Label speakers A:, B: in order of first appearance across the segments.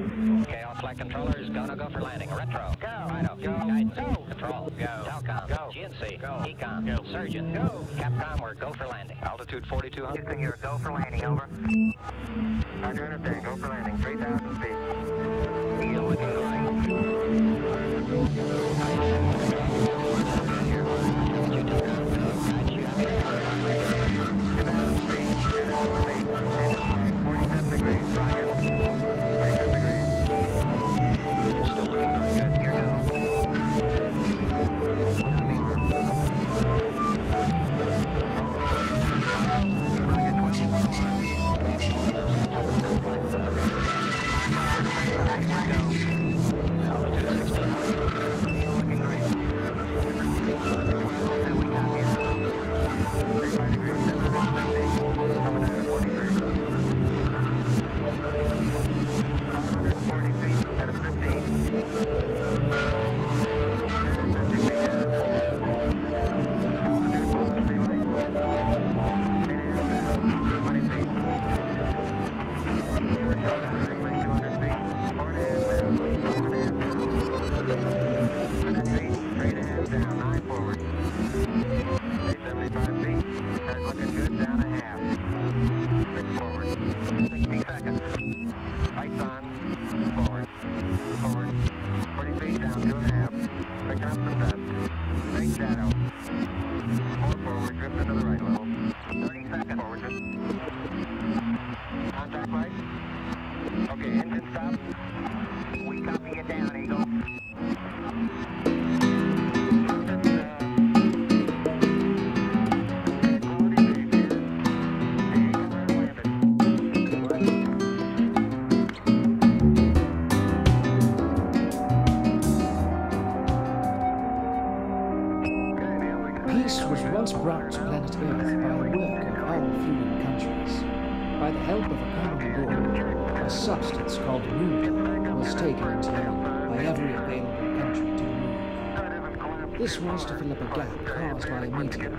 A: Okay, all flight controllers, gonna go for landing. Retro, go. Fido, go. Guidance, go. Control, go. Telcom, go. GNC, go. Ecom, go. Surgeon, go. Capcom, we're go for landing. Altitude 4,200.
B: Houston, you're go for landing, over. Roger, understand, go for landing, 3,000 feet. You're looking right.
C: Peace was once brought to planet Earth by the work of all human countries. By the help of a common law, a substance called MoonPi was taken into by every available country to the moon. This was to fill up a gap caused by a meteor,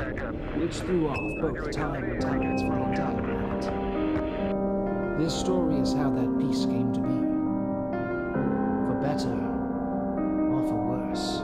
C: which threw off both time and talents for the entire planet. This story is how that peace came to be. For better or for worse.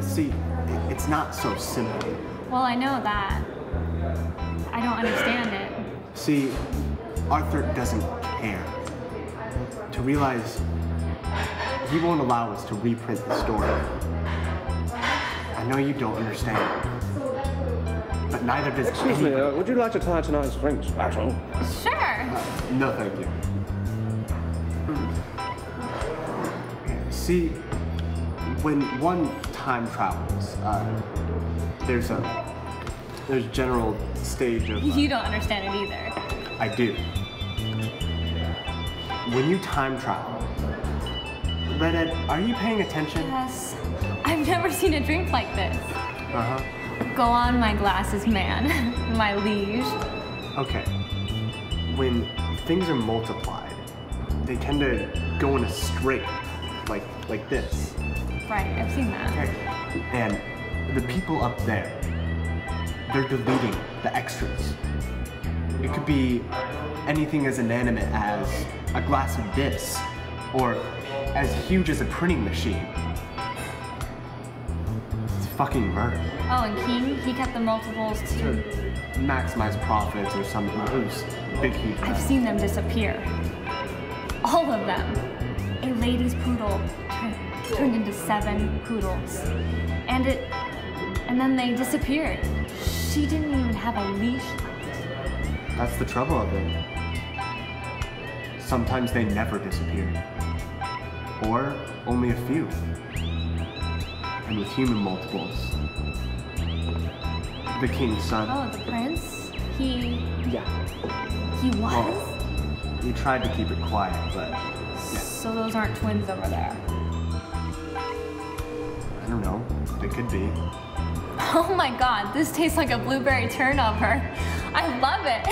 D: See, it's not so simple.
E: Well, I know that. I don't understand it.
D: See, Arthur doesn't care. To realize he won't allow us to reprint the story. I know you don't understand, but neither does
F: Excuse me, would you like to try tonight's drinks, Battle?
E: Sure.
D: No, thank you. See, when one time travels, there's a general stage of...
E: You don't understand it either.
D: I do. When you time travel, Redhead, are you paying attention?
E: Yes. I've never seen a drink like this.
D: Uh-huh.
E: Go on, my glasses man, my liege.
D: Okay. When things are multiplied, they tend to go in a straight, like this.
E: Right, I've seen that.
D: Okay. And the people up there, they're deleting the extras. It could be anything as inanimate as a glass of this, or as huge as a printing machine. It's fucking murder.
E: Oh, and King, he kept the multiples
D: To maximize profits or something. It was big, huge.
E: I've seen them disappear. All of them. A lady's poodle turned into 7 poodles. And then they disappeared. She didn't even have a leash left.
D: That's the trouble of it. Sometimes they never disappear. Or only a few. And with human multiples, the king's son.
E: Oh, the prince?
D: Yeah.
E: He was?
D: Well, we tried to keep it quiet, but yeah.
E: So those aren't twins over there.
D: I don't know. They could be.
E: Oh my god, this tastes like a blueberry turnover. I love it.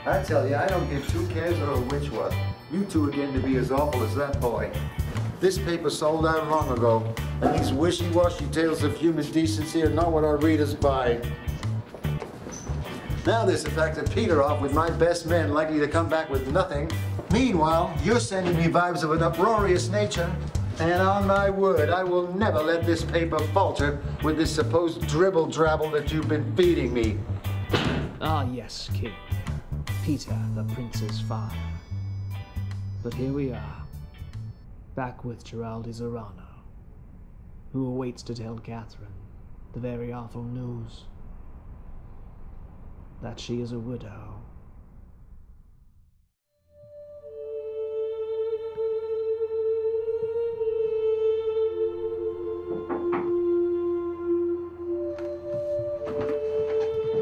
G: I tell you, I don't give two cares or a which what. You two are getting to be as awful as that boy. This paper sold out long ago, and these wishy-washy tales of human decency are not what our readers buy. Now there's the fact that Peter off with my best men likely to come back with nothing. Meanwhile, you're sending me vibes of an uproarious nature. And on my word, I will never let this paper falter with this supposed dribble-drabble that you've been feeding me.
C: Ah, yes, King. Peter, the prince's father. But here we are, back with Giraldi Zorano, who awaits to tell Catherine the very awful news that she is a widow.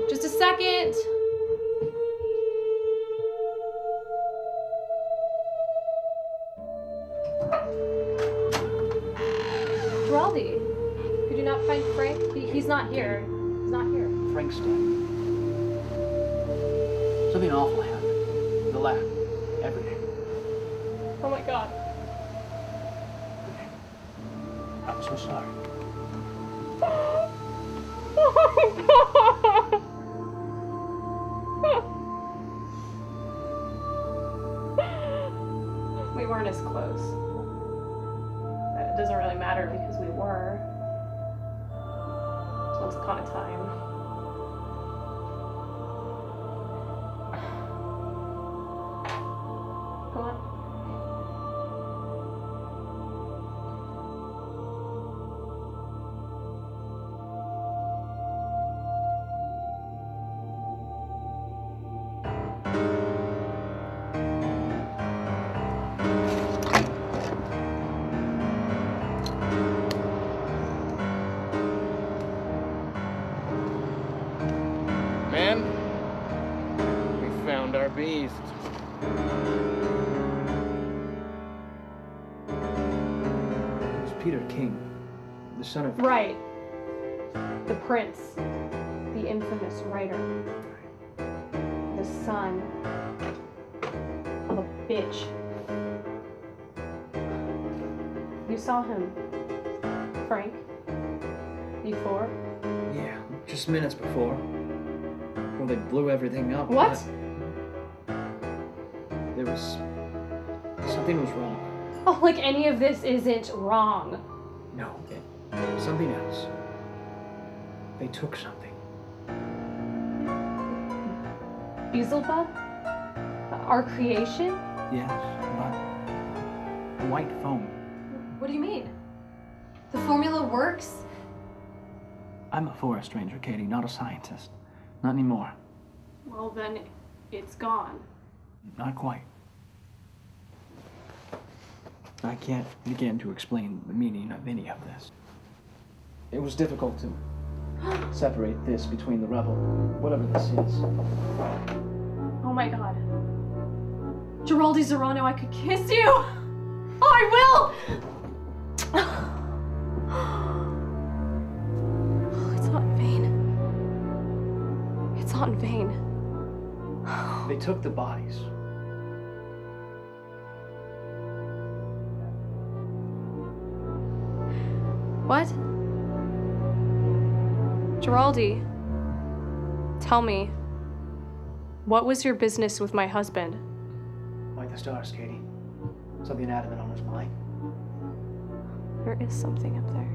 H: Just a second. Giraldi, could you not find Frank? He's not here. He's not here.
C: Frank's dead. Something awful happened. In the lab. Everything.
H: Oh my god.
C: I'm so sorry.
H: We weren't as close. It doesn't really matter because we were. Once upon a time. Go on.
F: Men, we found our beast.
C: It's Peter King, the son of...
H: Right. The prince. The infamous writer. The son of a bitch. You saw him, Frank, before?
C: Yeah, just minutes before. Well, they blew everything up.
H: What?
C: There was... something was wrong.
H: Oh, like any of this isn't wrong.
C: No, something else. They took something.
H: Beelzebub? Our creation?
C: Yes, but... white foam.
H: What do you mean? The formula works?
C: I'm a forest ranger, Katie, not a scientist. Not anymore.
H: Well, then it's gone.
C: Not quite. I can't begin to explain the meaning of any of this. It was difficult to separate this between the rebel, whatever this is.
H: Oh my god. Giraldi Zorano, I could kiss you! Oh, I will! Oh, it's not in vain. It's not in vain.
C: They took the bodies.
H: What? Giraldi, tell me, what was your business with my husband?
C: Like the stars, Katie. Something adamant on his mind.
H: There is something up there.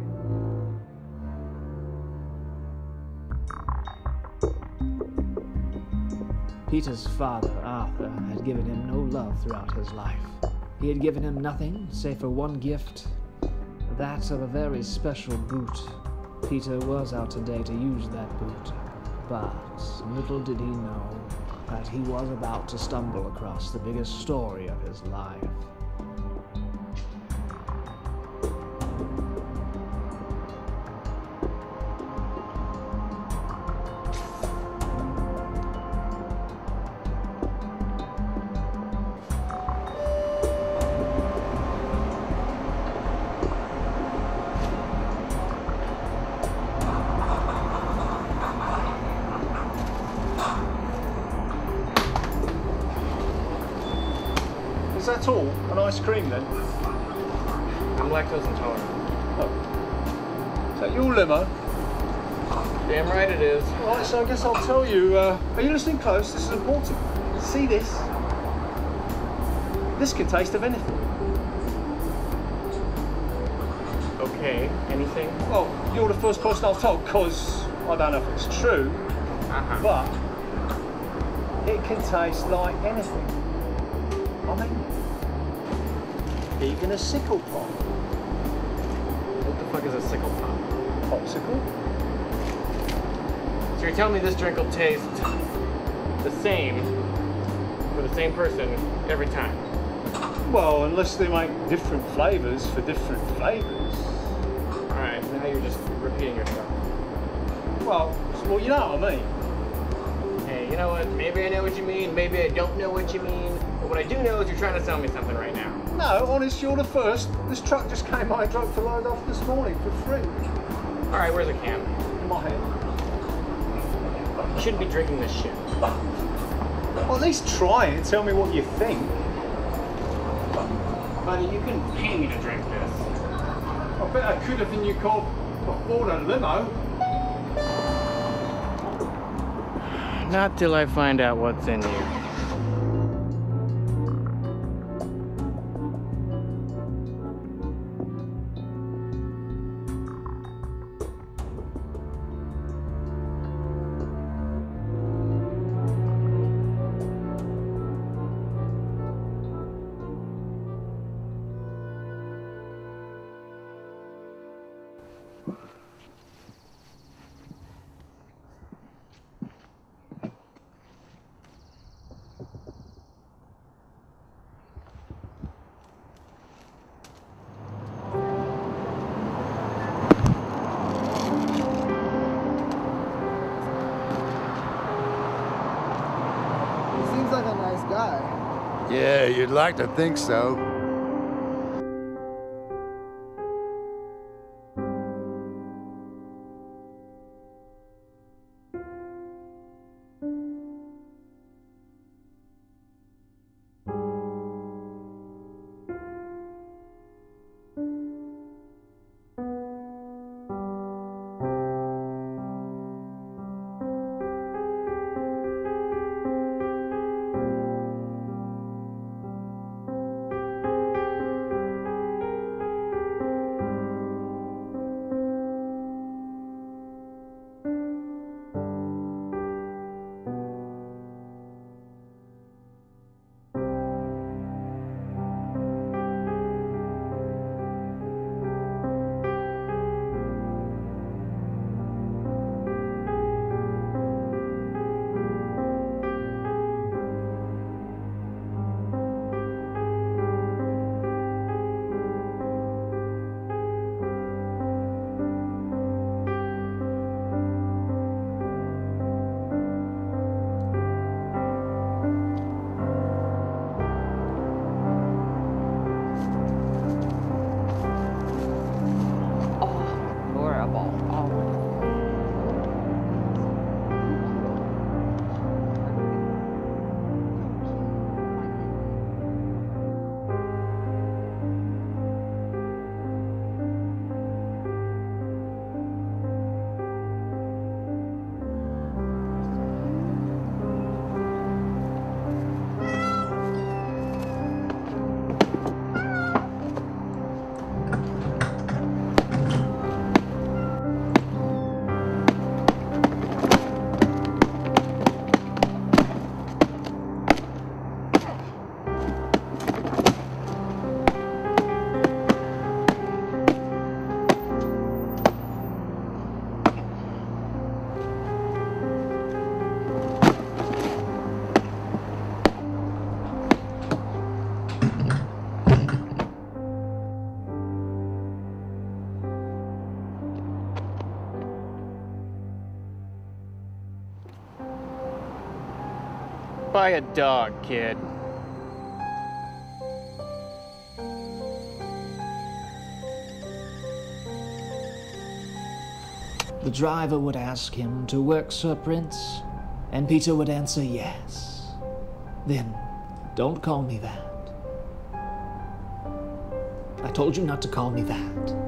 C: Peter's father, Arthur, had given him no love throughout his life. He had given him nothing save for one gift, that of a very special boot. Peter was out today to use that boot, but little did he know that he was about to stumble across the biggest story of his life.
G: Is that all? An ice cream then?
F: I'm lactose intolerant.
G: Oh. Is that your limo?
F: Damn right it is.
G: Alright, so I guess I'll tell you, are you listening close? This is important. See this? This can taste of anything.
F: Okay, anything?
G: Well, you're the first person I've told, because I don't know if it's true, but it can taste like anything. I mean, even a sickle pop.
F: What the fuck is a sickle pop?
G: Popsicle?
F: So you're telling me this drink will taste the same for the same person every time?
G: Well, unless they make different flavours for different flavours.
F: Alright, now you're just repeating yourself.
G: Well, you know what I mean.
F: Hey, you know what? Maybe I know what you mean, maybe I don't know what you mean. But what I do know is you're trying to sell me something right now.
G: No, honest, you're the first. This truck just came my truck to load off this morning for free.
F: Alright, where's the can?
G: In my hand.
F: You shouldn't be drinking this shit.
G: Well, at least try it and tell me what you think.
F: Buddy, you can pay me to drink this.
G: I bet I could have in you called afford a limo.
F: Not till I find out what's in you.
I: Seems like a nice guy.
J: Yeah, you'd like to think so.
F: buy a dog, kid.
C: The driver would ask him to work, Sir Prince, and Peter would answer yes. Then, don't call me that. I told you not to call me that.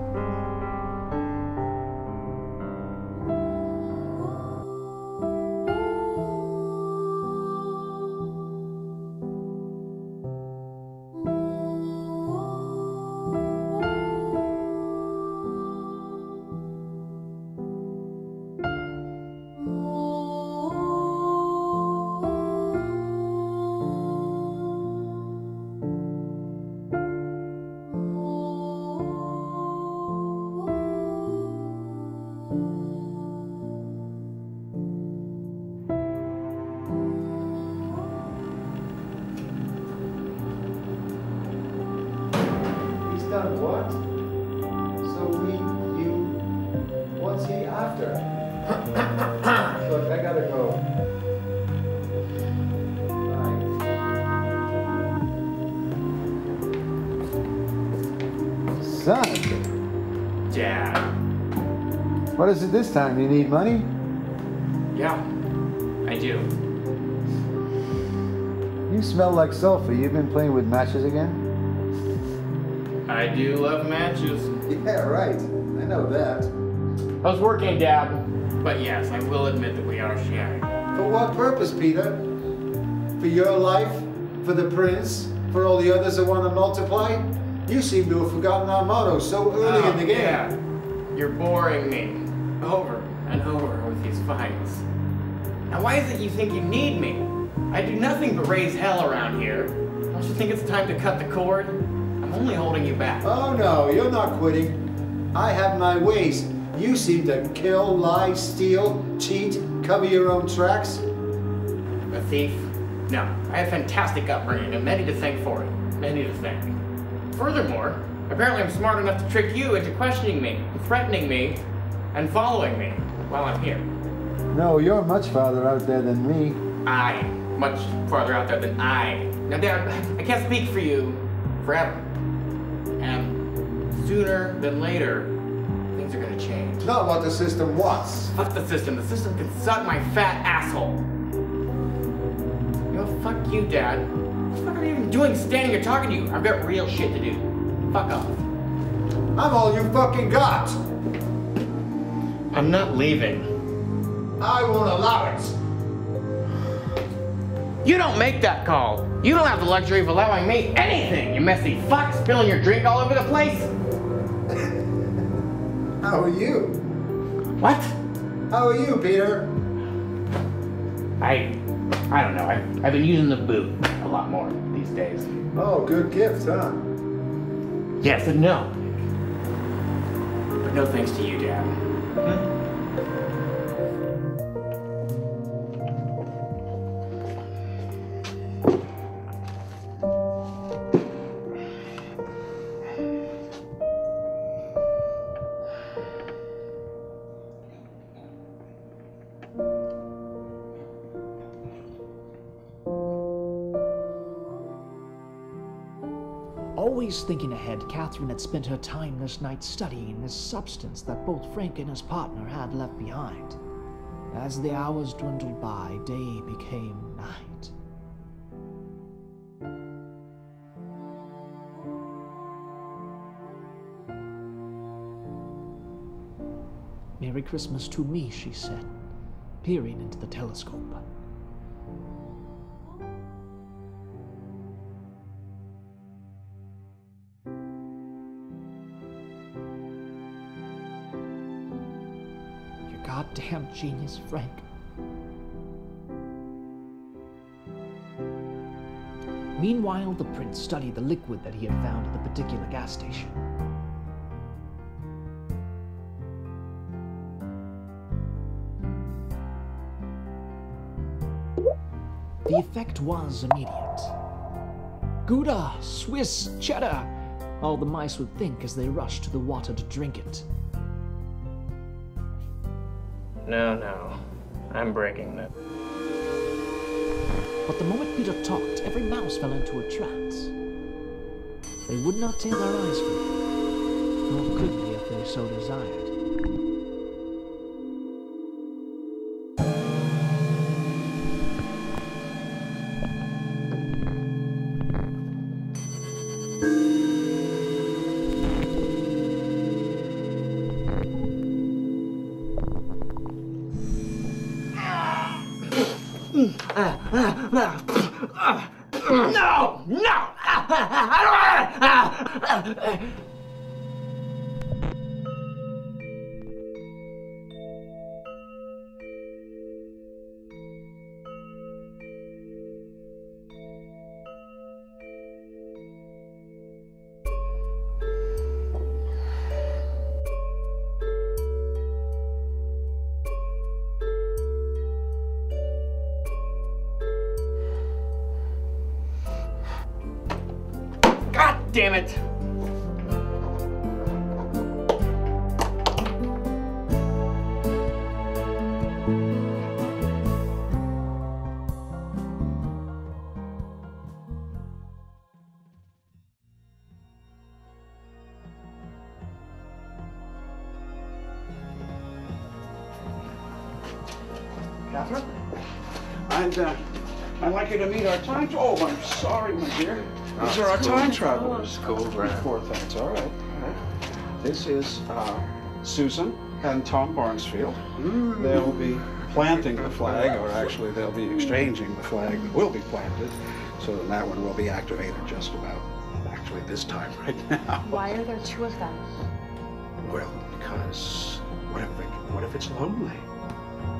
G: What? So what's he after? Look, I gotta go. Bye. Son.
F: Dad.
G: What is it this time? You need money?
F: Yeah, I do.
G: You smell like sulfur. You've been playing with matches again?
F: I do love matches.
G: Yeah, right. I know that.
F: I was working, Dad. But yes, I will admit that we are sharing.
G: For what purpose, Peter? For your life? For the prince? For all the others that want to multiply? You seem to have forgotten our motto so early in the game.
F: Yeah. You're boring me. Over and over with these fights. Now why is it you think you need me? I do nothing but raise hell around here. Don't you think it's time to cut the cord? I'm only holding you back.
G: Oh no, you're not quitting. I have my ways. You seem to kill, lie, steal, cheat, cover your own tracks.
F: A thief? No, I have fantastic upbringing and many to thank for it. Many to thank. Furthermore, apparently I'm smart enough to trick you into questioning me, and threatening me, and following me while I'm here.
G: No, you're much farther out there than me.
F: Much farther out there than I. Now, Dad, I can't speak for you forever. And sooner than later, things are gonna change.
G: Not what the system wants.
F: Fuck the system. The system can suck my fat asshole. You know, fuck you, Dad. What the fuck are you even doing standing here talking to you? I've got real shit to do. Fuck off.
G: I'm all you fucking got.
F: I'm not leaving.
G: I won't allow it.
F: You don't make that call. You don't have the luxury of allowing me anything, you messy fuck, spilling your drink all over the place.
G: How are you?
F: What?
G: How are you, Peter?
F: I don't know. I've been using the boot a lot more these days.
G: Oh, good gift, huh?
F: Yes and no. But no thanks to you, Dad.
C: Always thinking ahead, Catherine had spent her time this night studying this substance that both Frank and his partner had left behind. As the hours dwindled by, day became night. "Merry Christmas to me," she said, peering into the telescope. Goddamn genius, Frank. Meanwhile, the prince studied the liquid that he had found at the particular gas station. The effect was immediate. Gouda, Swiss, cheddar, all the mice would think as they rushed to the water to drink it.
F: No, I'm breaking that.
C: But the moment Peter talked, every mouse fell into a trance. They would not take their eyes from it, nor could they if they so desired.
K: No! No! God damn it!
L: Catherine? I'd like you to meet our time. Oh, I'm sorry, my dear. These are our time travelers.
J: Cool, Brad.
L: Poor things. All right. This is Susan and Tom Barnesfield. They'll be planting the flag, or actually they'll be exchanging the flag that will be planted. So then that one will be activated just about, actually this time right now.
H: Why are there two of them?
L: Well, because what if it's lonely?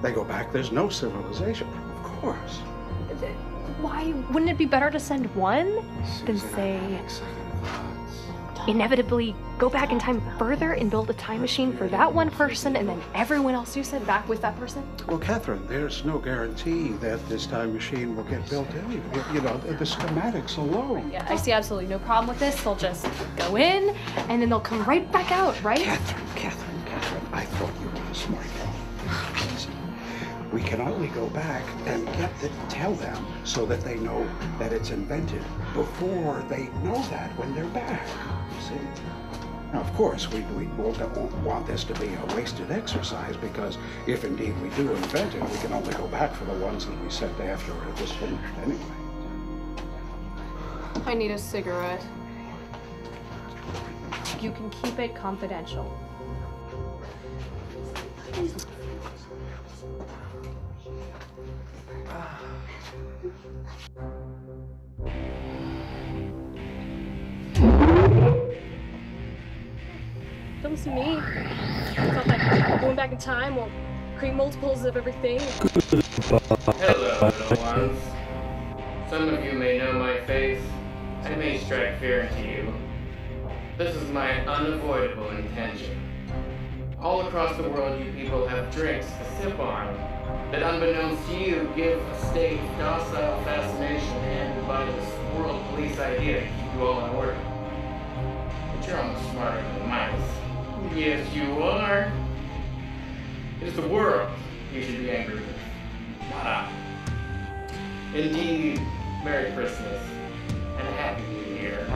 L: They go back, there's no civilization. Of course.
H: Why wouldn't it be better to send one than say inevitably go back in time further and build a time machine for that one person and then everyone else you sent back with that person?
L: Well, Catherine, there's no guarantee that this time machine will get built anyway. You know, the schematics alone.
H: Yeah, I see absolutely no problem with this. They'll just go in and then they'll come right back out, right?
L: Catherine, I thought you were a smart girl. Listen, we can only go back and tell them so that they know that it's invented before they know that when they're back. You see? Now, of course, we don't want this to be a wasted exercise, because if indeed we do invent it, we can only go back for the ones that we sent after it was finished anyway.
H: I need a cigarette. You can keep it confidential. Don't see me. I thought that going back in time will create multiples of everything.
F: Hello, little ones. Some of you may know my face. I may strike fear into you. This is my unavoidable intention. All across the world, you people have drinks to sip on that, unbeknownst to you, give a state of docile fascination handed by this world police idea to keep you all in order. But you're almost smarter than mice. Yes, you are. It is the world you should be angry with, not I. Indeed, Merry Christmas and Happy New Year.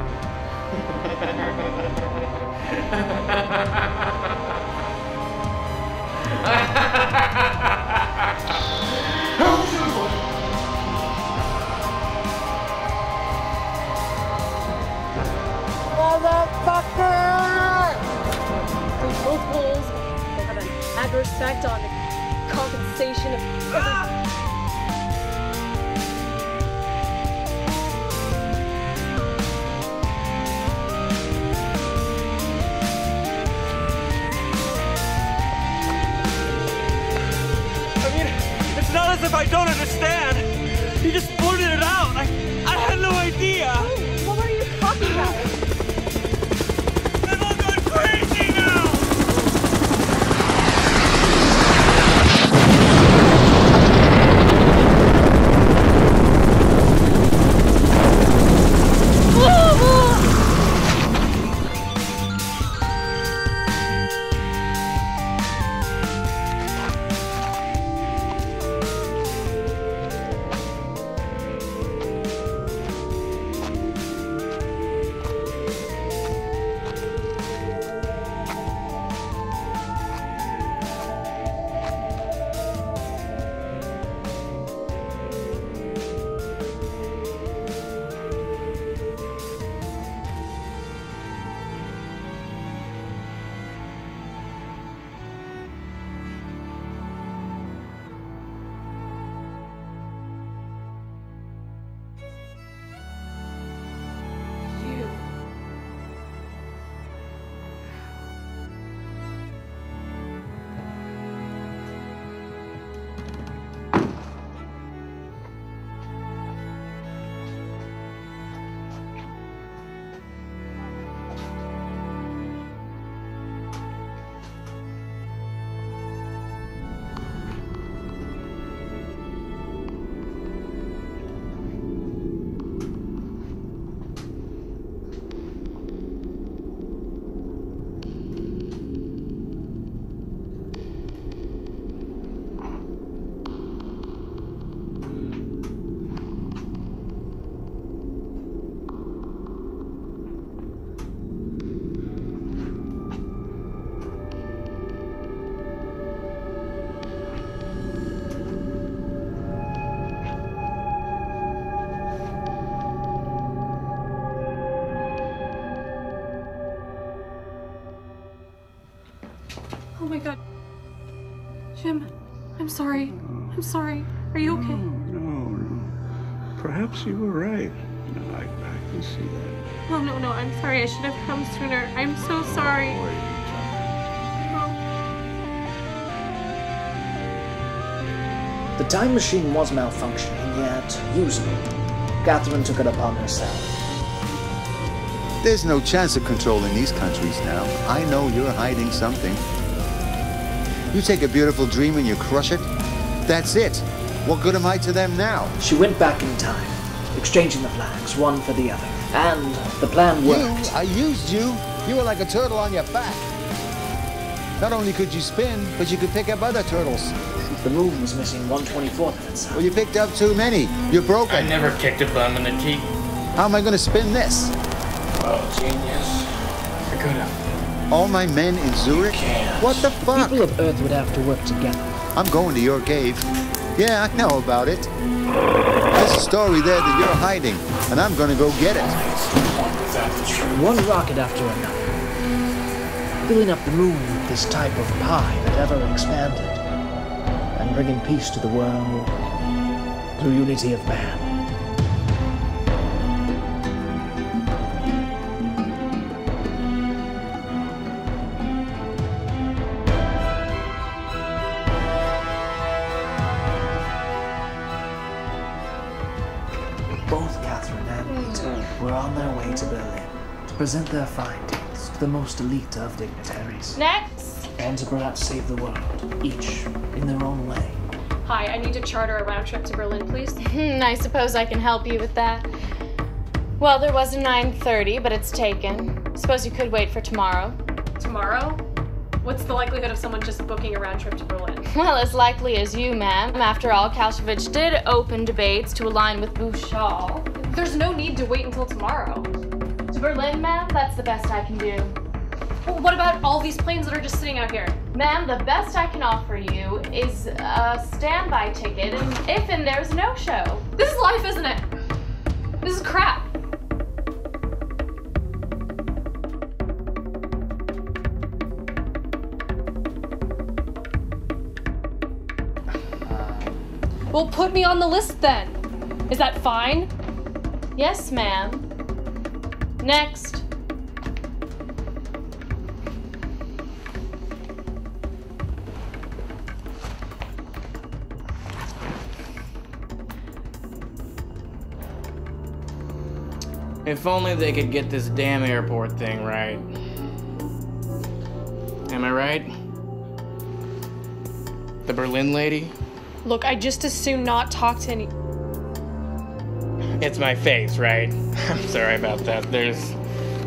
H: Those multiples, they have an adverse effect on the compensation of every...
K: It's not as if I don't understand. He just blurted it out. I had no idea.
H: What were you talking about?
K: I'm all going crazy now.
H: Oh my god. Jim, I'm sorry. I'm sorry. Are you okay?
L: No. Perhaps you were right. No, I can see that.
H: Oh, no, I'm sorry. I should have come sooner. I'm so sorry.
C: The time machine was malfunctioning, yet usable. Catherine took it upon herself.
J: There's no chance of controlling these countries now. I know you're hiding something. You take a beautiful dream and you crush it. That's it. What good am I to them now?
C: She went back in time, exchanging the flags, one for the other. And the plan worked.
J: I used you. You were like a turtle on your back. Not only could you spin, but you could pick up other turtles.
C: The moon was missing 1/24 of its size.
J: Well, you picked up too many. You're broken.
F: I never kicked a bum in the teeth.
J: How am I going to spin this?
F: Oh, genius. I could have.
J: All my men in Zurich? What the fuck?
C: People of Earth would have to work together.
J: I'm going to your cave. Yeah, I know about it. There's a story there that you're hiding, and I'm going to go get it.
C: One rocket after another, filling up the moon with this type of pie that ever expanded, and bringing peace to the world through unity of man. Both Catherine and Peter were on their way to Berlin to present their findings to the most elite of dignitaries.
H: Next!
C: And to perhaps save the world, each in their own way.
H: Hi, I need to charter a round trip to Berlin, please.
M: I suppose I can help you with that. Well, there was a 9:30, but it's taken. Suppose you could wait for tomorrow.
H: Tomorrow? What's the likelihood of someone just booking a round trip to Berlin?
M: Well, as likely as you, ma'am. After all, Kalshevich did open debates to align with Bouchard.
H: There's no need to wait until tomorrow.
M: To Berlin, ma'am? That's the best I can do.
H: Well, what about all these planes that are just sitting out here?
M: Ma'am, the best I can offer you is a standby ticket, and if and there's no show.
H: This is life, isn't it? This is crap. Well, put me on the list then. Is that fine?
M: Yes, ma'am. Next.
F: If only they could get this damn airport thing right. Am I right? The Berlin lady?
H: Look, I'd just as soon not talk to any...
F: It's my face, right? I'm sorry about that. There's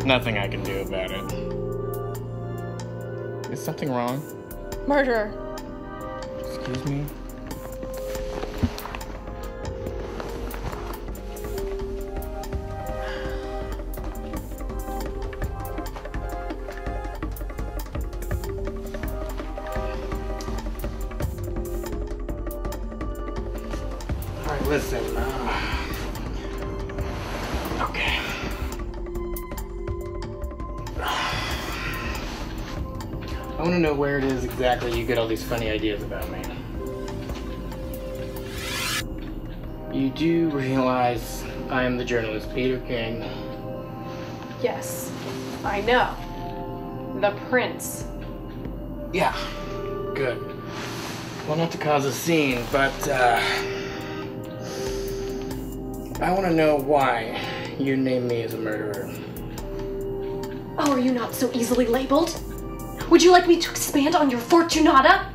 F: nothing I can do about it. Is something wrong?
H: Murderer.
F: Excuse me? Alright, listen. Okay. I want to know where it is exactly you get all these funny ideas about me. You do realize I am the journalist Peter King.
H: Yes, I know. The prince.
F: Yeah, good. Well, not to cause a scene, but I want to know why you named me as a murderer.
H: Oh, are you not so easily labeled? Would you like me to expand on your Fortunata?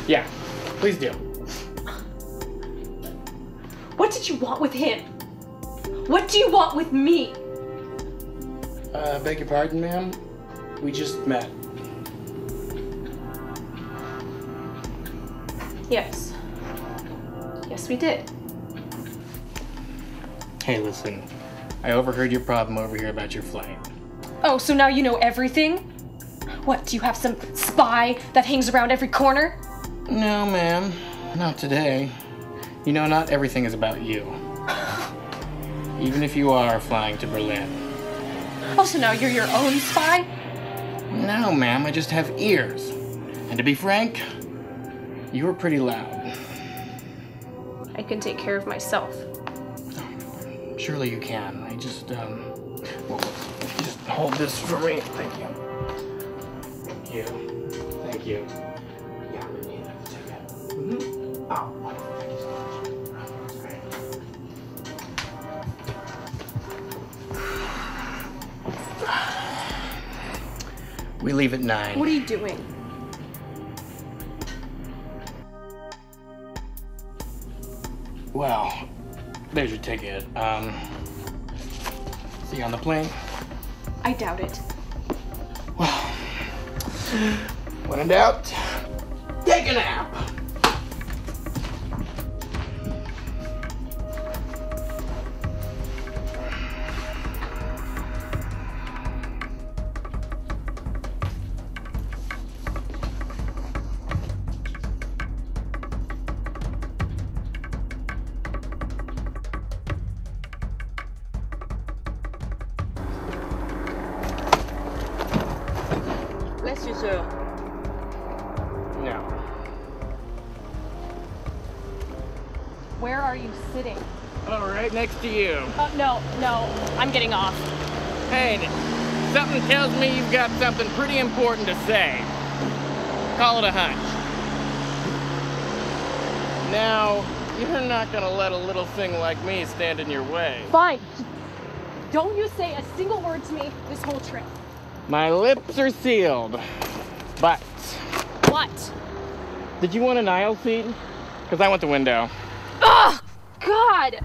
F: Yeah, please do.
H: What did you want with him? What do you want with me?
F: Beg your pardon, ma'am? We just met.
H: Yes. Yes, we did.
F: Hey, listen. I overheard your problem over here about your flight.
H: Oh, so now you know everything? What, do you have some spy that hangs around every corner?
F: No, ma'am. Not today. You know, not everything is about you. Even if you are flying to Berlin.
H: Oh, so now you're your own spy?
F: No, ma'am, I just have ears. And to be frank, you were pretty loud.
H: I can take care of myself.
F: Surely you can. I just, well, just hold this for me. Thank you. Thank you. Thank you. Yeah, we need that to take it. Mm-hmm. Oh, wonderful. Thank you so much. We leave at 9.
H: What are you doing?
F: Well, there's your ticket. See you on the plane?
H: I doubt it.
F: Well, when in doubt, take a nap.
N: Bless you, sir.
F: No.
H: Where are you sitting?
F: Oh, right next to you.
H: No, I'm getting off.
F: Hey, something tells me you've got something pretty important to say. Call it a hunch. Now, you're not gonna let a little thing like me stand in your way.
H: Fine. Don't you say a single word to me this whole trip.
F: My lips are sealed. But...
H: What?
F: Did you want an aisle seat? Because I want the window.
H: Ugh! God!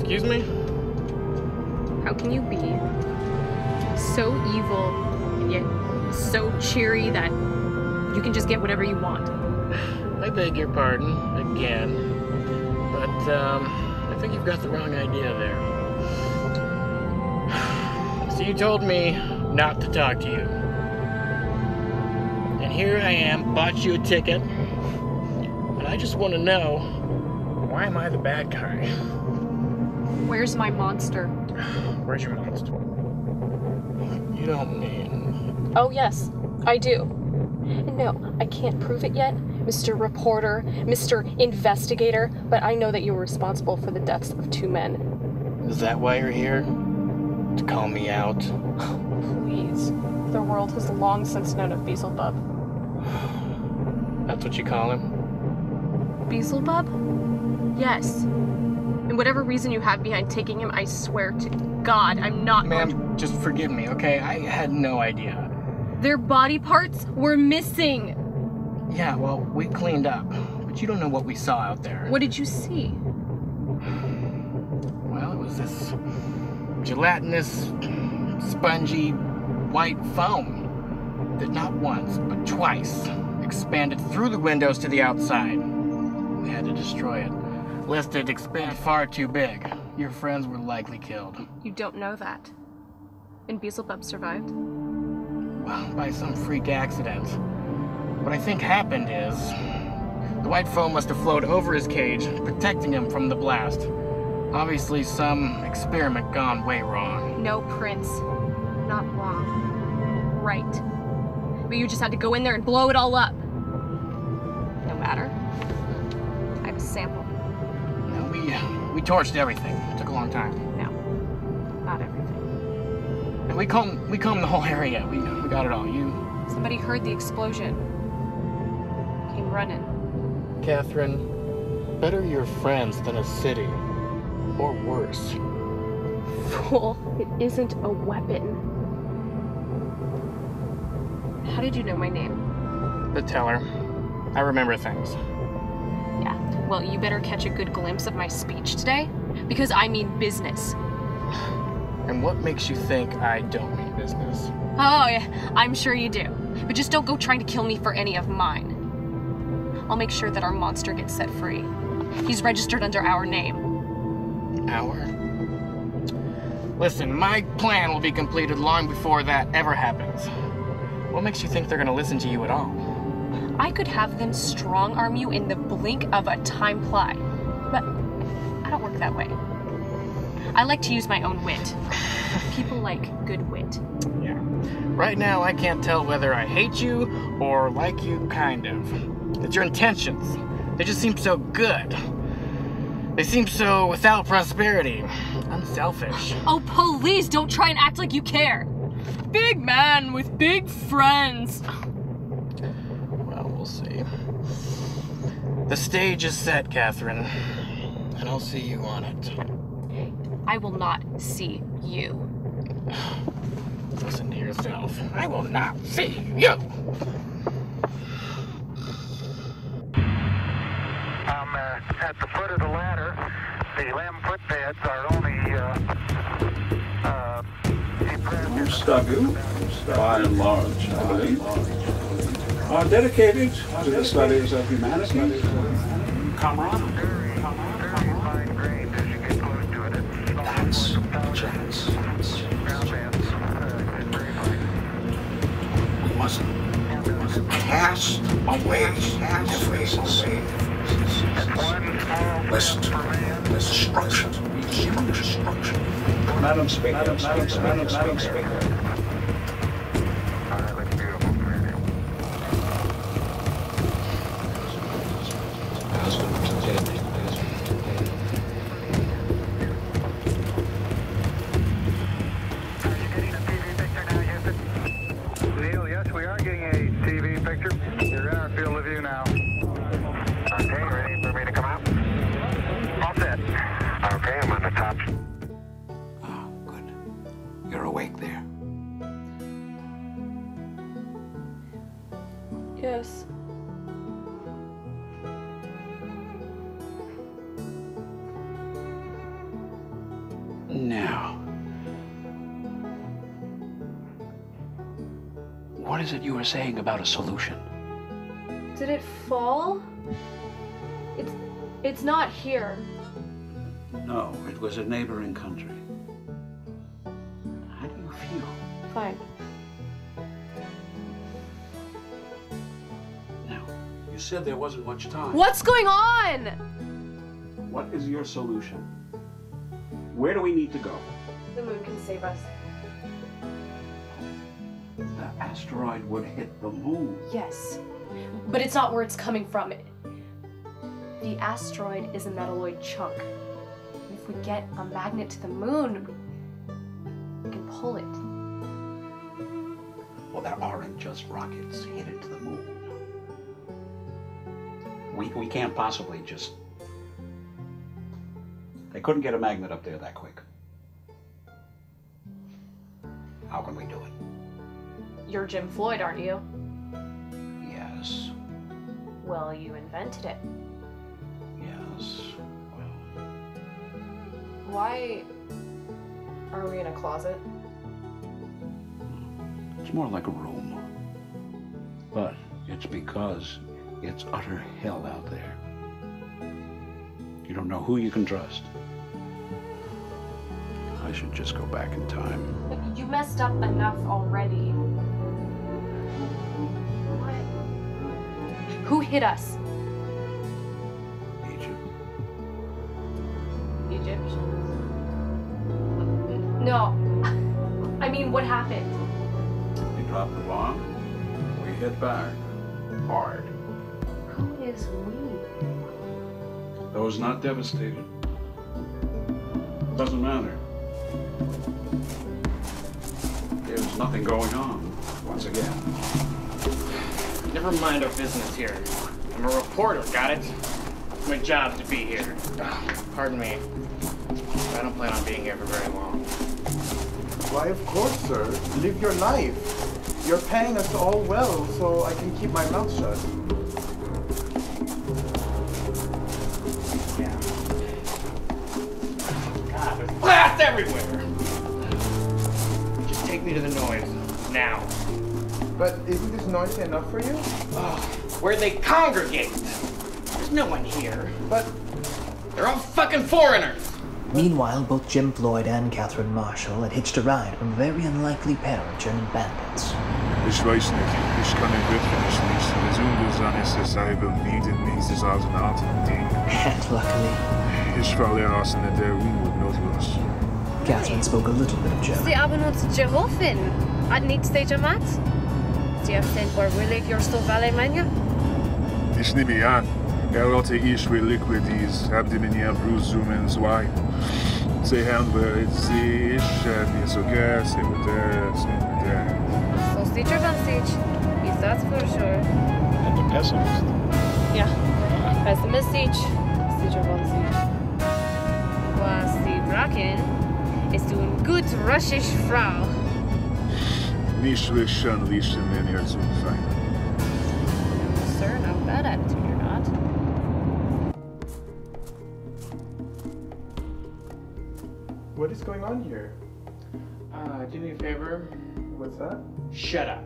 F: Excuse me?
H: How can you be so evil and yet so cheery that you can just get whatever you want?
F: I beg your pardon, again. But, I think you've got the wrong idea there. So you told me not to talk to you. And here I am, bought you a ticket. And I just want to know, why am I the bad guy?
H: Where's my monster?
F: Where's your monster? You don't mean...
H: Oh, yes, I do. And no, I can't prove it yet, Mr. Reporter, Mr. Investigator, but I know that you were responsible for the deaths of 2 men.
F: Is that why you're here? To call me out?
H: Please. The world has long since known of Beelzebub.
F: That's what you call him?
H: Beelzebub? Yes. And whatever reason you have behind taking him, I swear to God, I'm not going to...
F: Ma'am, just forgive me, okay? I had no idea.
H: Their body parts were missing.
F: Yeah, well, we cleaned up. But you don't know what we saw out there.
H: What did you see?
F: Well, it was this gelatinous, spongy, white foam that not once, but twice, expanded through the windows to the outside. We had to destroy it, lest it expand far too big. Your friends were likely killed.
H: You don't know that. And Beelzebub survived?
F: Well, by some freak accident. What I think happened is, the white foam must have flowed over his cage, protecting him from the blast. Obviously, some experiment gone way wrong.
H: No, Prince. Not wrong. Right. But you just had to go in there and blow it all up. No matter. I have a sample.
F: No, we torched everything. It took a long time.
H: No, not everything.
F: And we combed the whole area. We got it all.
H: Somebody heard the explosion. Came running.
F: Catherine, better your friends than a city. Or worse.
H: Fool, it isn't a weapon. How did you know my name?
F: The teller. I remember things.
H: Yeah, well, you better catch a good glimpse of my speech today, because I mean business.
F: And what makes you think I don't mean business?
H: Oh, yeah, I'm sure you do. But just don't go trying to kill me for any of mine. I'll make sure that our monster gets set free. He's registered under our name.
F: Our? Listen, my plan will be completed long before that ever happens. What makes you think they're gonna listen to you at all?
H: I could have them strong-arm you in the blink of a time fly, but I don't work that way. I like to use my own wit. People like good wit.
F: Yeah. Right now, I can't tell whether I hate you or like you, kind of. It's your intentions. They just seem so good. They seem so without prosperity. Unselfish.
H: Oh, please don't try and act like you care. Big man with big friends.
F: Well, we'll see. The stage is set, Catherine, and I'll see you on it.
H: I will not see you.
F: Listen to yourself. I will not see you.
B: At the foot of the ladder, the 11-foot beds are only
N: study, by and large, I believe, are dedicated to the studies of humanity, camaraderie. That's the chance. We must cast away differences. List destruction. Madam Speaker.
B: Neil, yes, we are getting a TV picture. You're in our field of view now. Okay, ready for me to come out? All set. Okay, I'm on the top.
L: Oh, good. You're awake there.
H: Yes.
L: Now, what is it you were saying about a solution?
H: Did it fall? It's not here.
L: No, it was a neighboring country. How do you feel?
H: Fine.
L: Now, you said there wasn't much time.
H: What's going on?
L: What is your solution? Where do we need to go?
H: The moon can save us.
L: The asteroid would hit the moon.
H: Yes, but it's not where it's coming from. The asteroid is a metalloid chunk. If we get a magnet to the moon, we can pull it.
L: Well, there aren't just rockets headed to the moon. We can't possibly just... They couldn't get a magnet up there that quick. How can we do it?
H: You're Jim Floyd, aren't you?
L: Yes.
H: Well, you invented it.
L: Yes. Well...
H: Why are we in a closet?
L: It's more like a room. But it's because it's utter hell out there. You don't know who you can trust. I should just go back in time.
H: But you messed up enough already. What? Who hit us? Egyptians? No. I mean, what happened?
L: They dropped the bomb. hit back. Hard.
H: Who is we?
L: Those not devastated. Doesn't matter. There's nothing going on, once again.
F: Never mind our business here. I'm a reporter, got it? It's my job to be here. Pardon me. I don't plan on being here for very long.
I: Why, of course, sir. Live your life. You're paying us all well, so I can keep my mouth shut.
F: Yeah. God, there's glass everywhere! Just take me to the noise. Now.
I: But isn't this noisy enough for you?
F: Where they congregate. There's no one here. But they're all fucking foreigners.
C: Meanwhile, both Jim Floyd and Catherine Marshall had hitched a ride from a very unlikely pair of German bandits.
O: Ich weiß nicht. Ich kann den Wirt nicht. Das Ungesang ist dasselbe wie den nächsten Ding.
C: And luckily,
O: ich verliere aus in der Unmut notlos.
C: Catherine spoke a little bit of German.
M: Sie haben uns geholfen. Hat nichts gemacht? Sie haben vorwillig your Stovale mania?
O: Ich nehme an. Erote ich will liquidies, habt ihr mir Brusumen zwei. Sie haben wir jetzt sich, mir sogar, sie mit der.
M: So sicher van sich. Is that for sure?
O: And the pessimist.
M: Ja, pessimistisch. Sicher van sich. Was sie braken, ist du ein gut russisch Frau.
O: Nicht wissen, lichten in ihr zu sein.
M: Sir, not bad attitude, you're not.
I: What is going on here?
F: Do me a favor.
I: What's that?
F: Shut up.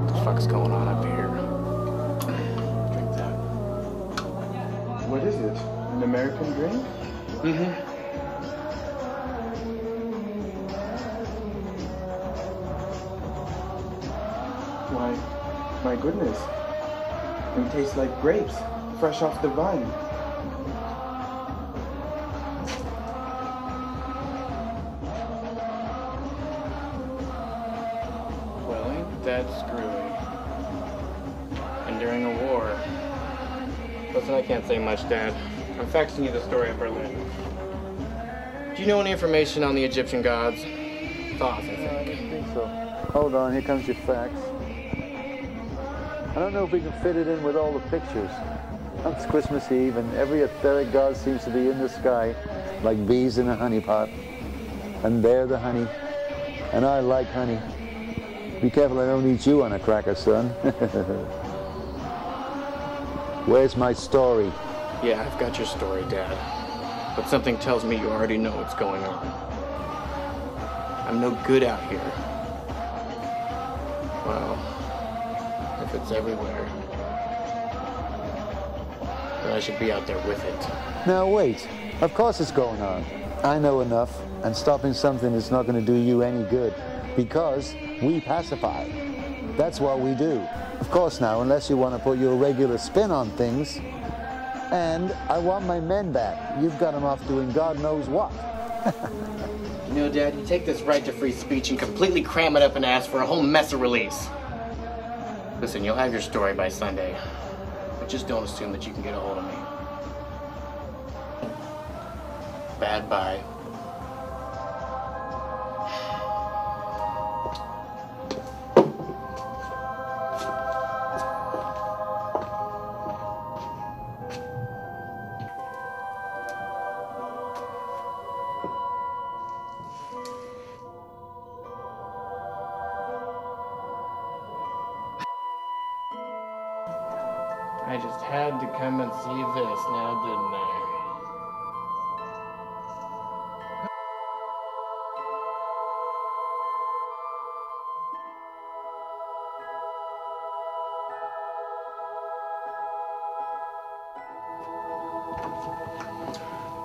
F: What the fuck's going on up here? Drink that.
I: What is it? An American drink?
F: Mm-hmm.
I: Why, my goodness. It tastes like grapes, fresh off the vine.
F: Well, ain't that screwy? And during a war. Listen, I can't say much, Dad. I'm faxing you the story of Berlin. Do you know any information on the Egyptian gods? Thoughts, I think.
J: I don't think so. Hold on, here comes your fax. I don't know if we can fit it in with all the pictures. It's Christmas Eve, and every etheric god seems to be in the sky, like bees in a honey pot. And they're the honey. And I like honey. Be careful I don't eat you on a cracker, son. Where's my story?
F: Yeah, I've got your story, Dad. But something tells me you already know what's going on. I'm no good out here. Well, if it's everywhere, then I should be out there with it.
J: Now wait, of course it's going on. I know enough, and stopping something is not going to do you any good, because we pacify. That's what we do. Of course now, unless you want to put your regular spin on things. And I want my men back. You've got them off doing God knows what.
F: You know, Dad, you take this right to free speech and completely cram it up and ask for a whole mess of release. Listen, you'll have your story by Sunday, but just don't assume that you can get a hold of me. Bad bye. I just had to come and see this now, didn't I?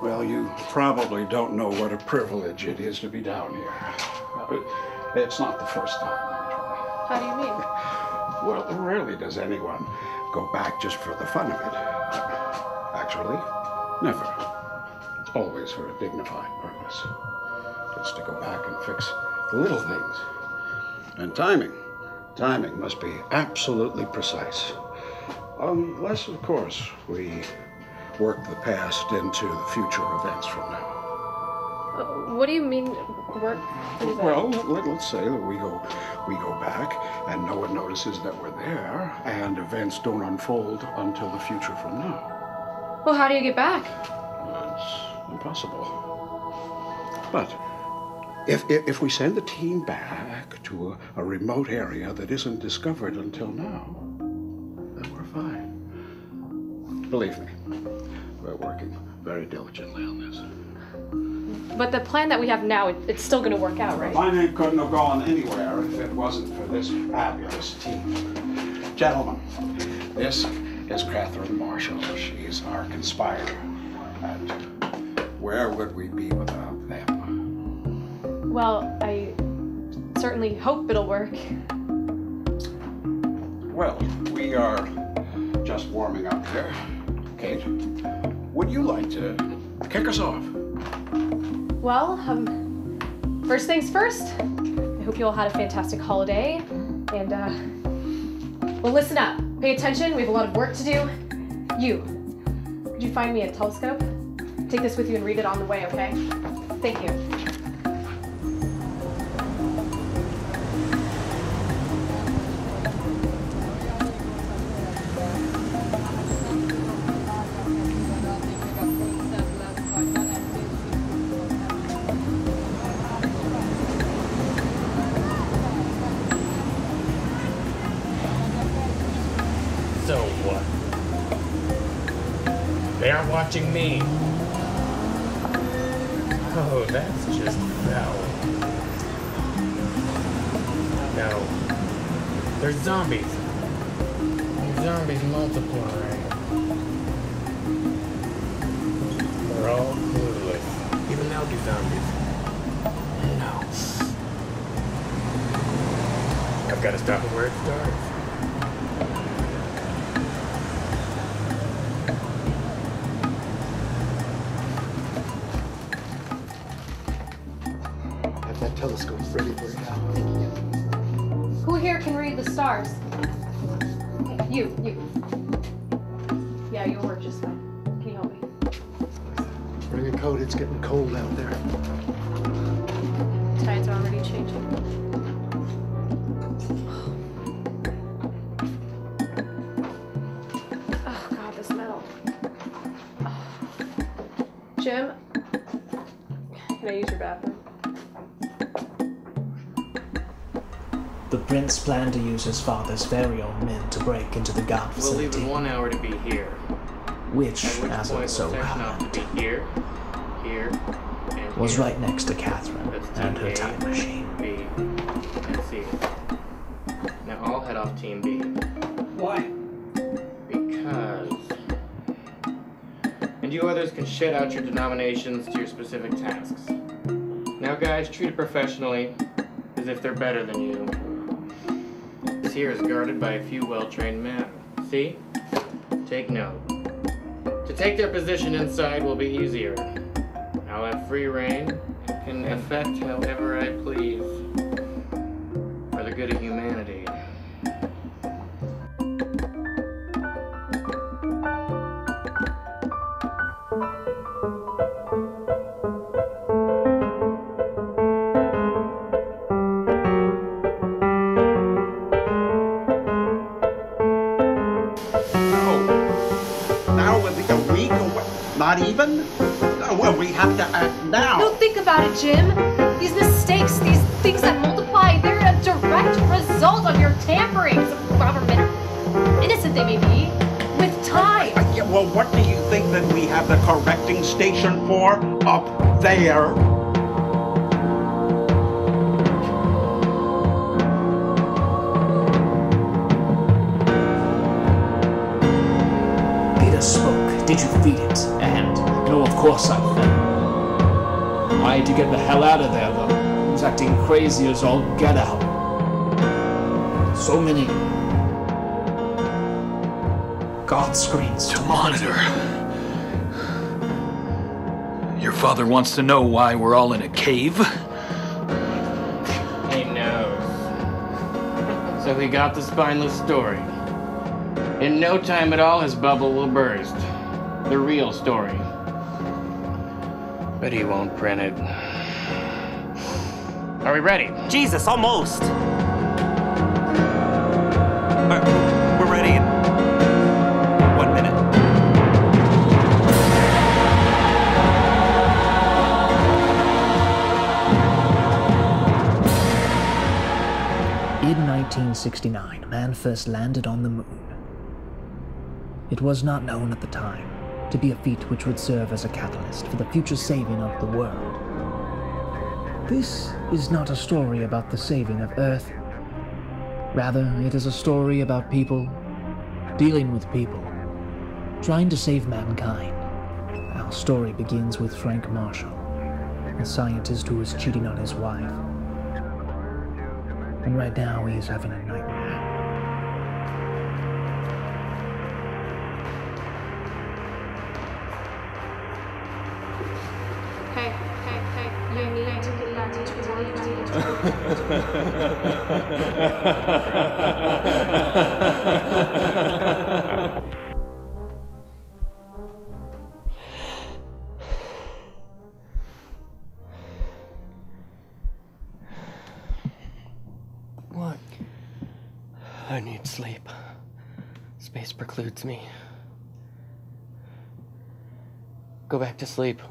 L: Well, you probably don't know what a privilege it is to be down here. But It's not the first time.
H: How do you mean?
L: Well, rarely does anyone go back just for the fun of it. Actually, never. It's always for a dignified purpose. Just to go back and fix the little things. And timing. Timing must be absolutely precise. Unless, of course, we work the past into the future events from now.
H: What do you mean, work?
L: Well, let's say that we go back and no one notices that we're there and events don't unfold until the future from now.
H: Well, how do you get back?
L: It's impossible. But if we send the team back to a remote area that isn't discovered until now, then we're fine. Believe me, we're working very diligently on this.
H: But the plan that we have now, it's still going to work out, right?
L: My name couldn't have gone anywhere if it wasn't for this fabulous team. Gentlemen, this is Catherine Marshall. She's our conspirer. And where would we be without them?
H: Well, I certainly hope it'll work.
L: Well, we are just warming up here. Kate, would you like to kick us off?
H: Well, first things first, I hope you all had a fantastic holiday, and, well, listen up, pay attention, we have a lot of work to do. You, could you find me a telescope? Take this with you and read it on the way, okay? Thank you.
F: So what? They are watching me. Oh, that's just foul. No. They're zombies. Zombies multiply. They're all clueless. Even they'll be zombies. No. I've got to stop it where it starts.
G: That telescope's ready for you now.
H: Who here can read the stars? You. Yeah, you'll work just fine. Can you help me?
G: Bring a coat, it's getting cold out there.
H: Tides are already changing. Oh god, this metal. Oh. Jim, can I use your bathroom?
C: The prince planned to use his father's very own men to break into the guard
F: We'll leave
C: facility,
F: in 1 hour to be here.
C: which,
F: At which
C: as
F: point
C: it so
F: we'll section off
C: happened,
F: to be here, and
C: was
F: here.
C: right next to Catherine
F: That's
C: and
F: team
C: her
F: A,
C: time machine.
F: B, and C. Now I'll head off team B.
L: Why?
F: Because. And you others can shed out your denominations to your specific tasks. Now guys, treat it professionally, as if they're better than you. This here is guarded by a few well-trained men. See? Take note. To take their position inside will be easier. I'll have free reign and can affect however I please. For the good of humanity.
L: Not even? Well, we have to act now.
H: No, think about it, Jim. These mistakes, these things that multiply, they're a direct result of your tamperings. However innocent they may be, with time.
L: Yeah, well, what do you think that we have the correcting station for up there?
C: Peter spoke. Did you feed it? And, no, of course I fed. I had to get the hell out of there, though. everyone's acting crazy as all get out. So many God screens
P: to monitor. Your father wants to know why we're all in a cave?
F: He knows. So he got the spineless story. In no time at all, his bubble will burst. The real story. But he won't print it. Are we ready?
K: Jesus, almost. We're ready in 1 minute.
C: In 1969, man first landed on the moon. It was not known at the time to be a feat which would serve as a catalyst for the future saving of the world. This is not a story about the saving of Earth. Rather, it is a story about people dealing with people, trying to save mankind. Our story begins with Frank Marshall, a scientist who was cheating on his wife. And right now he's having a nightmare.
M: Hey, you need to get back to work.
F: What? I need sleep. Space precludes me. Go back to sleep.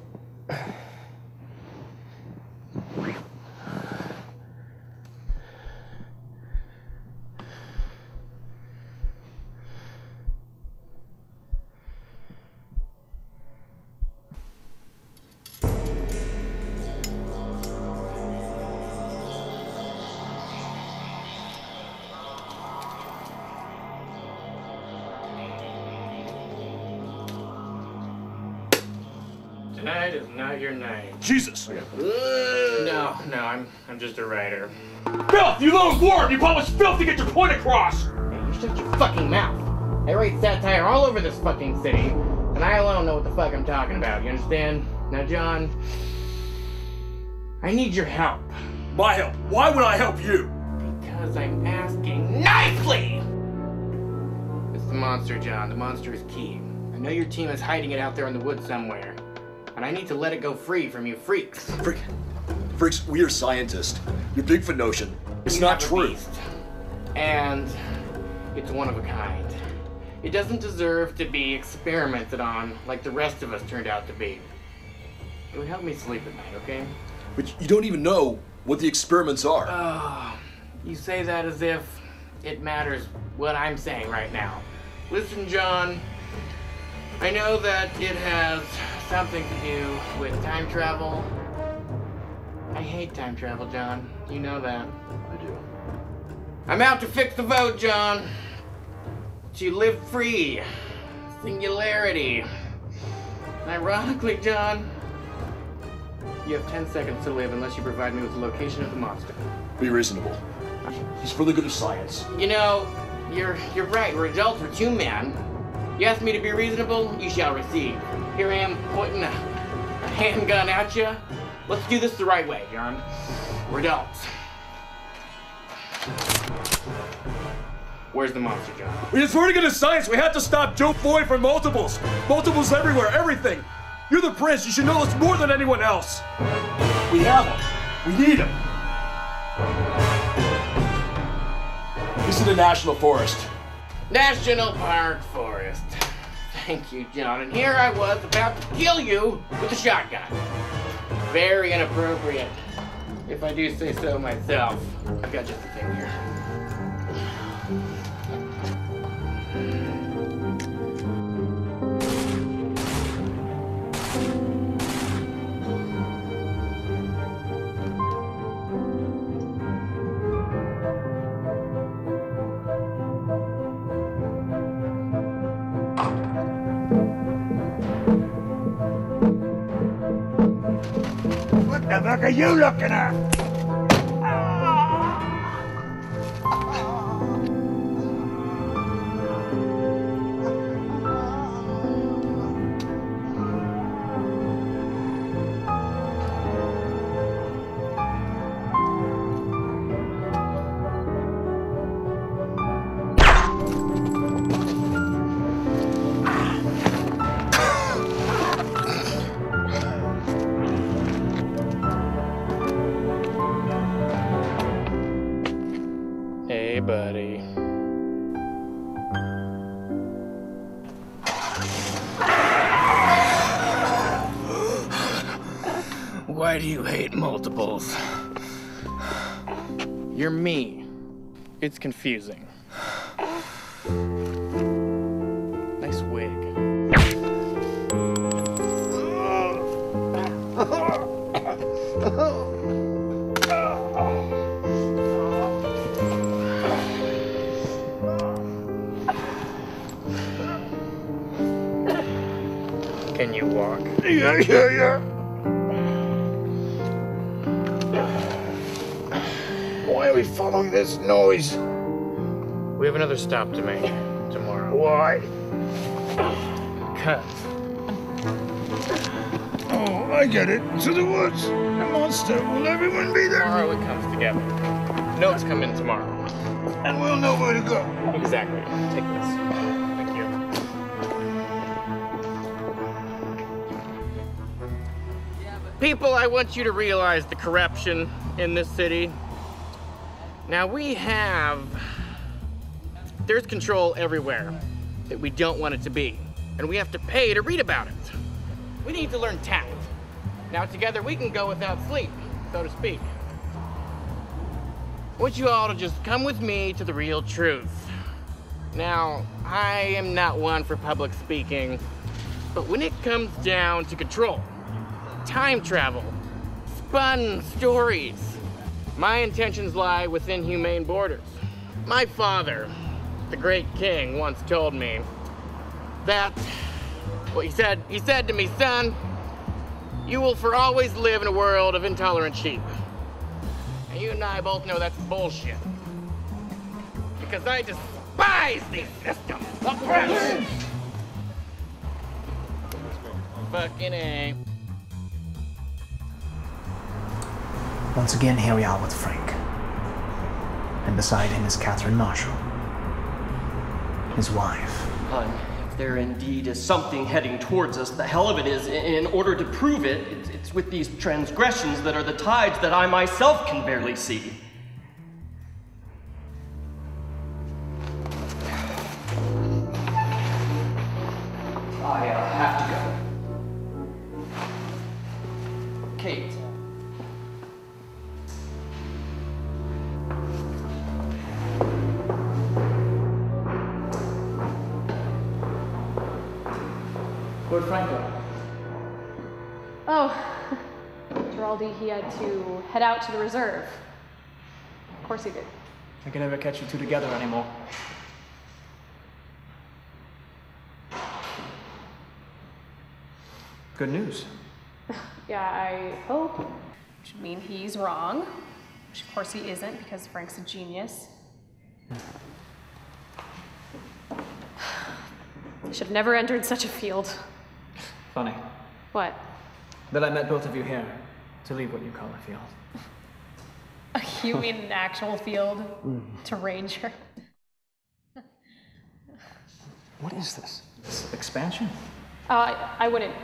F: Tonight is not your night.
O: Jesus!
F: No, I'm just a writer.
K: Filth! You little worm! You publish filth to get your point across!
F: Hey, you shut your fucking mouth. I write satire all over this fucking city, and I alone know what the fuck I'm talking about, you understand? Now, John, I need your help.
K: My help? Why would I help you?
F: Because I'm asking nicely! It's the monster, John. The monster is key. I know your team is hiding it out there in the woods somewhere, and I need to let it go free from you freaks.
K: Freaks, we are scientists. Your Bigfoot notion, it's not true.
F: And it's one of a kind. It doesn't deserve to be experimented on like the rest of us turned out to be. It would help me sleep at night, okay?
K: But you don't even know what the experiments are.
F: Oh, you say that as if it matters what I'm saying right now. Listen, John, I know that it has something to do with time travel. I hate time travel, John. You know that.
K: I do.
F: I'm out to fix the vote, John. To live free. Singularity. And ironically, John, you have 10 seconds to live unless you provide me with the location of the monster.
K: Be reasonable. He's for the good of science.
F: You know, you're right. We're adults, we're 2 men. You ask me to be reasonable, you shall receive. Here I am pointing a handgun at you. Let's do this the right way, John. We're adults. Where's the monster, John?
K: It's for the good of science. We have to stop Joe Floyd from multiples. Multiples everywhere, everything. You're the prince. You should know this more than anyone else. We have him. We need him. This is the National Forest.
F: National Park Forest. Thank you, John. And here I was about to kill you with a shotgun. Very inappropriate, if I do say so myself. I've got just a thing here.
L: What the fuck are you looking at?
F: buddy.
Q: Why do you hate multiples?
F: You're me. It's confusing. Nice wig. Can you walk?
Q: Yeah. Why are we following this noise?
F: We have another stop to make tomorrow.
Q: Why?
F: Cut.
Q: Oh, I get it. To the woods. A monster. Will everyone be there?
F: Tomorrow it comes together. Notes come in tomorrow.
Q: And we'll know where to go.
F: Exactly. Take this. Thank you. People, I want you to realize the corruption in this city. Now there's control everywhere that we don't want it to be. And we have to pay to read about it. We need to learn tact. Now together we can go without sleep, so to speak. I want you all to just come with me to the real truth. Now, I am not one for public speaking, but when it comes down to control, time travel, spun stories, my intentions lie within humane borders. My father, the great king, once told me that, well, he said to me, son, you will for always live in a world of intolerant sheep. And you and I both know that's bullshit. Because I despise these systems. Fucking A.
C: Once again, here we are with Frank. And beside him is Catherine Marshall, his wife.
R: If there indeed is something heading towards us, the hell of it is, in order to prove it, it's with these transgressions that are the tides that I myself can barely see. I have to go. Kate.
C: Where'd Frank go?
H: Oh, Giraldi, he had to head out to the reserve. Of course he did.
C: I can never catch you two together anymore. Good news.
H: Yeah, I hope. Which would mean he's wrong. Which of course he isn't, because Frank's a genius. I should have never entered such a field.
C: Funny.
H: What?
C: That I met both of you here to leave what you call a field.
H: You mean an actual field to ranger?
C: What is this? This expansion?
H: I wouldn't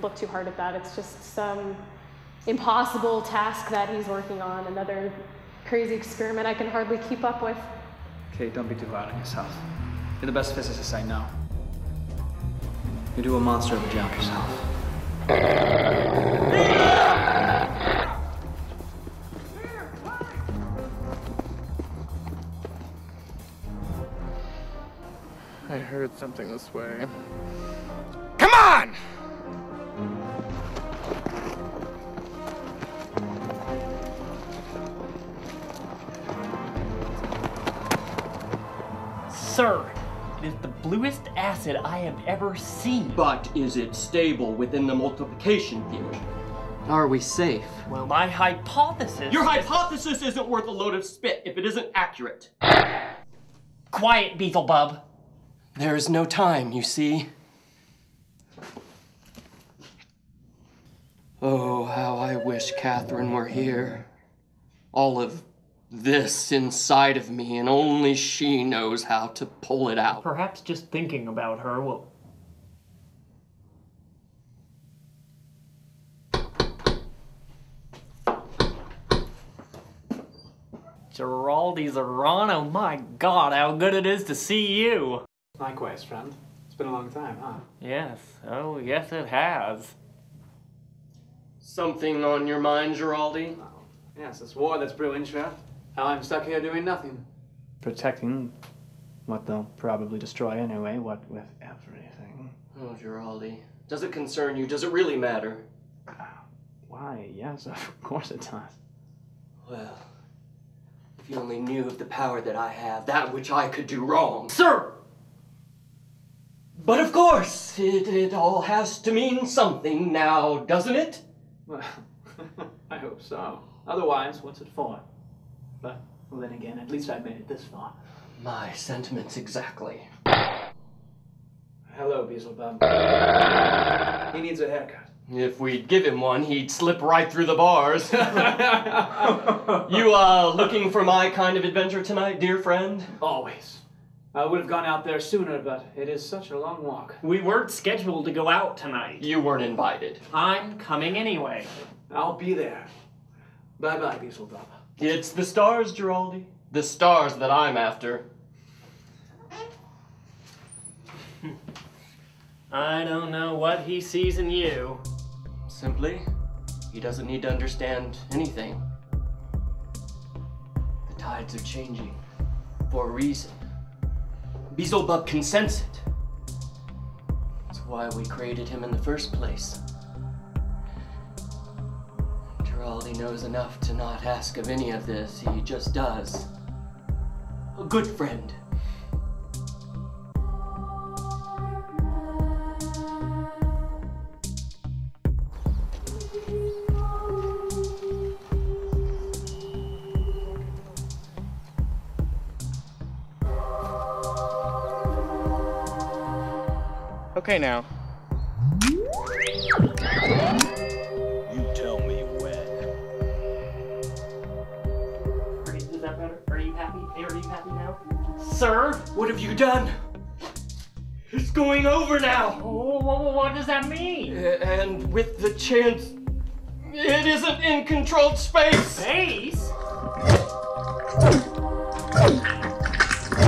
H: look too hard at that. It's just some impossible task that he's working on. Another crazy experiment I can hardly keep up with.
C: Kate, don't be too hard on yourself. You're the best physicist I know. You do a monster of a job yourself.
F: I heard something this way. Come on!
R: Sir, it is the bluest acid I have ever seen. But is it stable within the multiplication field? Are we safe? Well, my hypothesis... Your hypothesis isn't worth a load of spit if it isn't accurate. Quiet, Beelzebub. There is no time, you see. Oh, how I wish Catherine were here. All of this inside of me, and only she knows how to pull it out.
C: Perhaps just thinking about her will...
R: Giraldi Zorano, my God, how good it is to see you.
S: Likewise, friend. It's been a long time, huh?
R: Yes, oh yes it has. Something on your mind, Giraldi?
S: Oh, yes, this war that's brewing, Sheriff. How I'm stuck here doing nothing. Protecting what they'll probably destroy anyway, what with everything.
R: Oh, Giraldi. Does it concern you? Does it really matter?
S: Why, yes, of course it does.
R: Well, if you only knew of the power that I have, that which I could do wrong. Sir! But of course, it all has to mean something now, doesn't it?
S: Well, I hope so. Otherwise, what's it for? But, well, then again, at least I've made it this far.
R: My sentiments exactly.
S: Hello, Beelzebub. He needs a haircut.
R: If we'd give him one, he'd slip right through the bars. You, looking for my kind of adventure tonight, dear friend?
S: Always. I would have gone out there sooner, but it is such a long walk.
R: We weren't scheduled to go out tonight. You weren't invited. I'm coming anyway.
S: I'll be there. Bye-bye, Beelzebub.
R: It's the stars, Giraldi. The stars that I'm after. I don't know what he sees in you. Simply, he doesn't need to understand anything. The tides are changing for a reason. Beelzebub can sense it. That's why we created him in the first place. Giraldi knows enough to not ask of any of this. He just does. A good friend.
F: Okay, now.
T: You tell me when.
R: Is that better? Are you happy? Are you happy now? Sir, what have you done? It's going over now. What does that mean? And with the chance, it isn't in controlled space. Space?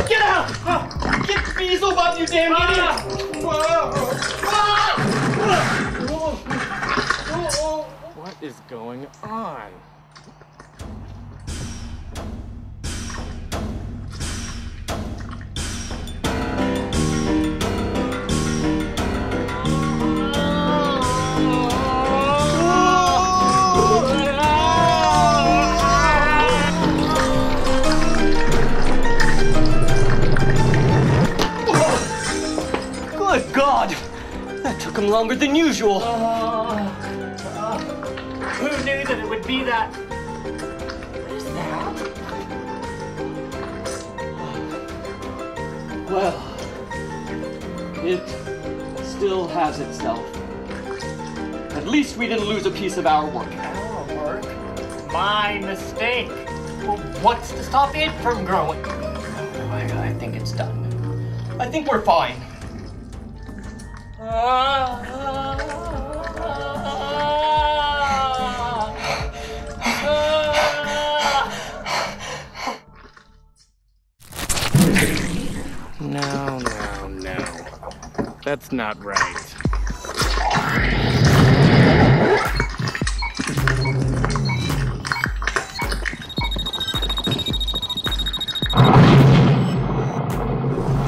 R: Get out! Get Beelzebub, you damn idiot!
F: What is going on?
R: Good God! That took him longer than usual. Who knew that it would be that? What is that? Well, it still has itself. At least we didn't lose a piece of our work. Our work? My mistake. Well, what's to stop it from growing? I think it's done. I think we're fine.
F: No. That's not right.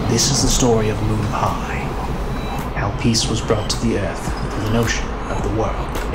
U: This is the story of MoonPi, how peace was brought to the earth through the notion of the world.